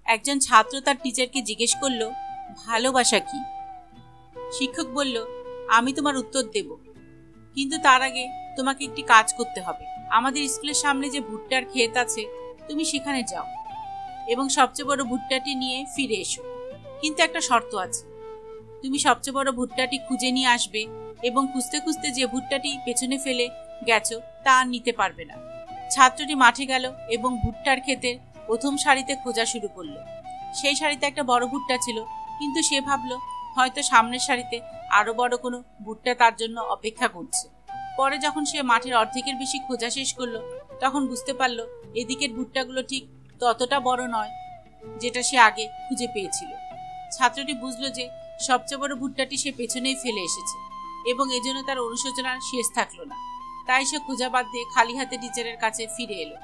একজন ছাত্র তার টিচারকে জিজ্ঞেস করলো, ভালোবাসা কি? শিক্ষক বলল, আমি তোমার উত্তর দেব, কিন্তু তার আগে তোমাকে একটি কাজ করতে হবে। আমাদের স্কুলের সামনে যে ভুট্টার ক্ষেত আছে, তুমি সেখানে যাও এবং সবচেয়ে বড় ভুট্টাটি নিয়ে ফিরে এসো। কিন্তু একটা শর্ত আছে, তুমি সবচেয়ে বড় ভুট্টাটি খুঁজে নিয়ে আসবে এবং খুঁজতে খুঁজতে যে ভুট্টাটি পেছনে ফেলে গেছো তা আর নিতে পারবে না। ছাত্রটি মাঠে গেল এবং ভুট্টার ক্ষেতের প্রথম সারিতে খোঁজা শুরু করলো। সেই সারিতে একটা বড় ভুট্টা ছিল, কিন্তু সে ভাবলো হয়তো সামনের সারিতে আরো বড় কোনো ভুট্টা তার জন্য অপেক্ষা করছে। পরে যখন সে মাঠের অর্ধেকের বেশি খোঁজা শেষ করলো, তখন বুঝতে পারলো এদিকের ভুট্টাগুলো ঠিক ততটা বড় নয় যেটা সে আগে খুঁজে পেয়েছিল। ছাত্রটি বুঝলো যে সবচেয়ে বড় ভুট্টাটি সে পেছনেই ফেলে এসেছে এবং এজন্য তার অনুশোচনার শেষ থাকলো না। তাই সে খোঁজা বাদ দিয়ে খালি হাতে টিচারের কাছে ফিরে এলো।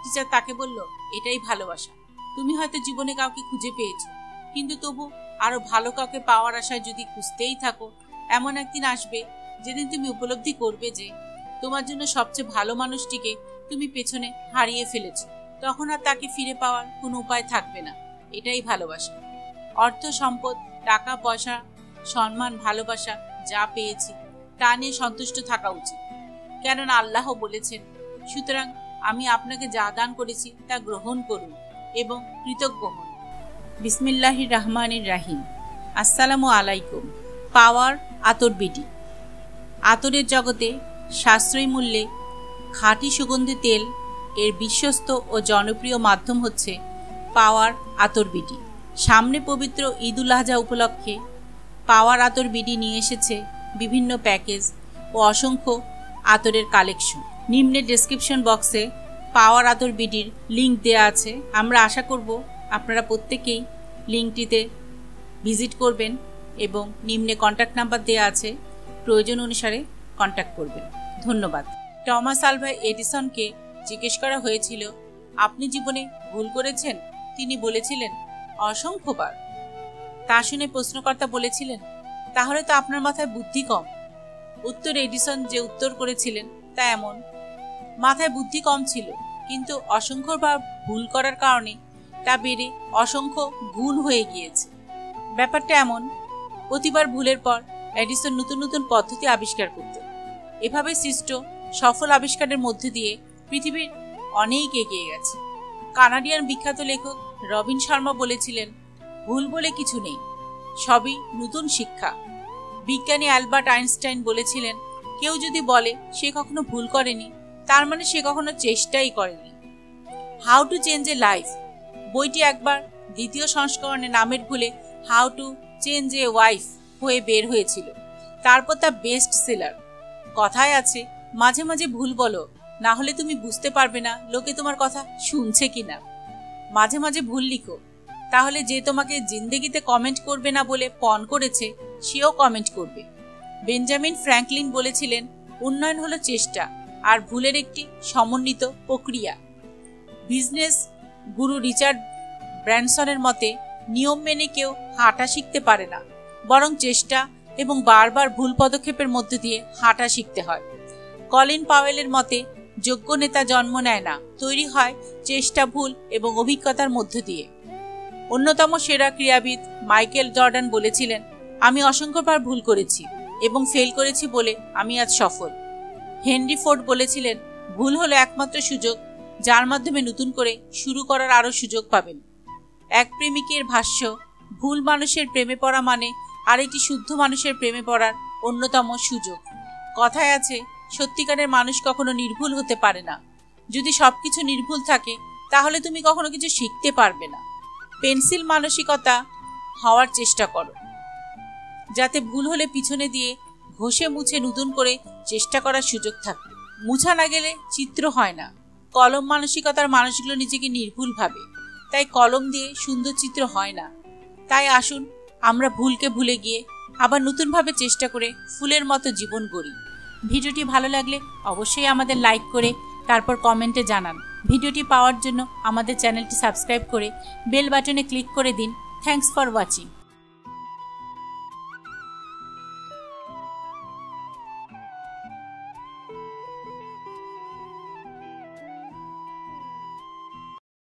টিচার তাকে বলল, এটাই ভালোবাসা। তুমি হয়তো জীবনে কাউকে খুঁজে পেয়েছো, কিন্তু তবু আরো ভালো কাউকে পাওয়ার আশায় যদি খুঁজতেই থাকো, এমন একদিন আসবে যেদিন তুমি উপলব্ধি করবে যে তোমার জন্য সবচেয়ে ভালো মানুষটিকে তুমি পেছনে হারিয়ে ফেলেছো। তখন আর তাকে ফিরে পাওয়ার কোনো উপায় থাকবে না। এটাই ভালোবাসা। অর্থ, সম্পদ, টাকা পয়সা, সম্মান, ভালোবাসা যা পেয়েছি তা নিয়ে সন্তুষ্ট থাকা উচিত, কেননা আল্লাহ বলেছেন, সুতরাং আমি আপনাকে যা দান করেছি তা গ্রহণ করুন এবং কৃতজ্ঞ হন। বিসমিল্লাহির রহমানির রাহিম। আসসালামু আলাইকুম। পাওয়ার আতর বিডি। আতরের জগতে সাশ্রয়ী মূল্যে খাঁটি সুগন্ধি তেল এর বিশ্বস্ত ও জনপ্রিয় মাধ্যম হচ্ছে পাওয়ার আতর বিডি। সামনে পবিত্র ঈদ উল আজহা উপলক্ষে পাওয়ার আতর বিডি নিয়ে এসেছে বিভিন্ন প্যাকেজ ও অসংখ্য আতরের কালেকশন। নিম্নে ডেসক্রিপশন বক্সে পাওয়ার আতর বিডির লিঙ্ক দেওয়া আছে। আমরা আশা করব আপনারা প্রত্যেকেই লিঙ্কটিতে ভিজিট করবেন এবং নিম্নে কন্ট্যাক্ট নাম্বার দেওয়া আছে, প্রয়োজন অনুসারে কন্ট্যাক্ট করবেন। ধন্যবাদ। টমাস আলভা এডিসনকে জিজ্ঞেস করা হয়েছিল, আপনি জীবনে ভুল করেছেন? তিনি বলেছিলেন, অসংখ্যবার। তা শুনে প্রশ্নকর্তা বলেছিলেন, তাহলে তো আপনার মাথায় বুদ্ধি কম। উত্তর এডিসন যে উত্তর করেছিলেন তা এমন, মাথায় বুদ্ধি কম ছিল, কিন্তু অসংখ্যবার ভুল করার কারণে তা বেড়ে অসংখ্য গুণ হয়ে গিয়েছে। ব্যাপারটা এমন, প্রতিবার ভুলের পর এডিসন নতুন নতুন পদ্ধতি আবিষ্কার করতেন। এভাবে সৃষ্ট সফল আবিষ্কারের মধ্যে দিয়ে পৃথিবীর অনেক এগিয়ে গেছে। কানাডিয়ান বিখ্যাত লেখক রবিন শর্মা বলেছিলেন, ভুল বলে কিছু নেই, সবই নতুন শিক্ষা। বিজ্ঞানী অ্যালবার্ট আইনস্টাইন বলেছিলেন, কেউ যদি বলে সে কখনো ভুল করেনি, তার মানে সে কখনো চেষ্টাই করেনি। How to change A life বইটি একবার দ্বিতীয় সংস্করণে নামের ভুলে how to change a wife হয়ে বের হয়েছিল। তারপর তা বেস্ট সেলার। কথায় আছে, মাঝে মাঝে ভুল বলো, না হলে তুমি বুঝতে পারবে না লোকে তোমার কথা শুনছে কিনা। মাঝে মাঝে ভুল লিখো, তাহলে যে তোমাকে জিন্দেগিতে কমেন্ট করবে না বলে পণ করেছে সেও কমেন্ট করবে। বেঞ্জামিন ফ্র্যাঙ্কলিন বলেছিলেন, উন্নয়ন হলো চেষ্টা আর ভুলের একটি সমন্বিত প্রক্রিয়া। বিজনেস গুরু রিচার্ড ব্র্যানসনের মতে, নিয়ম মেনে কেউ হাঁটা শিখতে পারে না, বরং চেষ্টা এবং বারবার ভুল পদক্ষেপের মধ্যে দিয়ে হাঁটা শিখতে হয়। কলিন পাওয়েলের মতে, যোগ্য নেতা জন্ম নেয় না, তৈরি হয় চেষ্টা, ভুল এবং অভিজ্ঞতার মধ্য দিয়ে। অন্যতম সেরা ক্রীড়াবিদ মাইকেল জর্ডান বলেছিলেন, আমি অসংখ্যবার ভুল করেছি এবং ফেল করেছি বলে আমি আজ সফল। হেনরি ফোর্ড বলেছিলেন, ভুল হলো একমাত্র সুযোগ যার মাধ্যমে নতুন করে শুরু করার আরও সুযোগ পাবেন। এক প্রেমিকের ভাষ্য, ভুল মানুষের প্রেমে পড়া মানে আরেকটি শুদ্ধ মানুষের প্রেমে পড়ার অন্যতম সুযোগ। কথায় আছে, সত্যিকারের মানুষ কখনো নির্ভুল হতে পারে না। যদি সবকিছু নির্ভুল থাকে তাহলে তুমি কখনো কিছু শিখতে পারবে না। পেন্সিল মানসিকতা হওয়ার চেষ্টা করো, যাতে ভুল হলে পিছনে দিয়ে ঘষে মুছে নতুন করে চেষ্টা করার সুযোগ থাকে। মুছা না গেলে চিত্র হয় না। কলম মানসিকতার মানুষগুলো নিজেকে নির্ভুল ভাবে, তাই কলম দিয়ে সুন্দর চিত্র হয় না। তাই আসুন আমরা ভুলকে ভুলে গিয়ে আবার নতুনভাবে চেষ্টা করে ফুলের মতো জীবন গড়ি। ভিডিওটি ভালো লাগলে অবশ্যই আমাদের লাইক করে তারপর কমেন্টে জানান। ভিডিওটি পাওয়ার জন্য আমাদের চ্যানেলটি সাবস্ক্রাইব করে বেল বাটনে ক্লিক করে দিন। Thanks for watching.